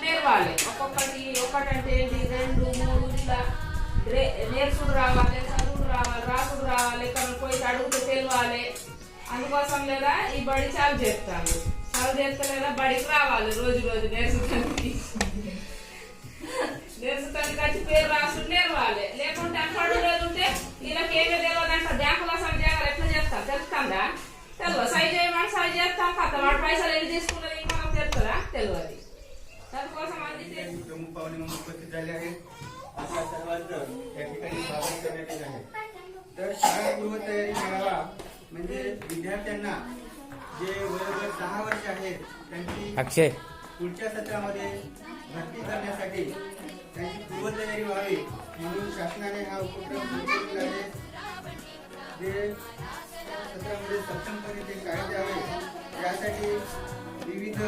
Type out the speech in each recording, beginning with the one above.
నేర్వాలి. ఒకటంటే ఏంటి, 2, 3 ఇట్లా నేర్చుడు రావాలి, చదువుడు రావాలి, రాసుడు రావాలి, పోయి అడుగుతూ తెలియాలి. అందుకోసం లేదా ఈ బడి చాలు చేస్తాను. చదువు చేస్తే లేదా బడికి రావాలి, రోజు రోజు నేర్చుకోనికి వచ్చి పేరు రాసుడు నేర్వాలి. లేకుంటే అక్కడ లేకుంటే వీళ్ళకి ఏమీ తెలియదంట. బ్యాంకులో సరి చేయాలి, ఎట్లా చేస్తారు తెలుస్తుందా? తెలియదు. సై చేయమని సై చేస్తాం, కథ వాడు పైసలు ఎన్ని తీసుకున్నది మనకు తెలుస్తుందా? తెలియదు. त्याकोसम प्रमुख पाहुणे म्हणून उपस्थित झाले आहेत. अशा सर्वांचं या ठिकाणी स्वागत करण्यात येत आहे. तर शाळा पूर्वतयारी मेळावा म्हणजे विद्यार्थ्यांना जे वयोगट 10 वर्ष आहेत त्यांची पुढच्या सत्रामध्ये भरती करण्यासाठी त्यांची पूर्वतयारी व्हावी म्हणून शासनाने हा उपक्रम सुरू केला आहे. जे सत्रामध्ये सक्षमपणे ते शाळेत यावे यासाठी विविध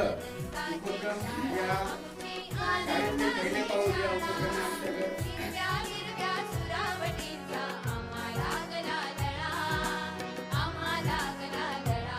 उपक्रम या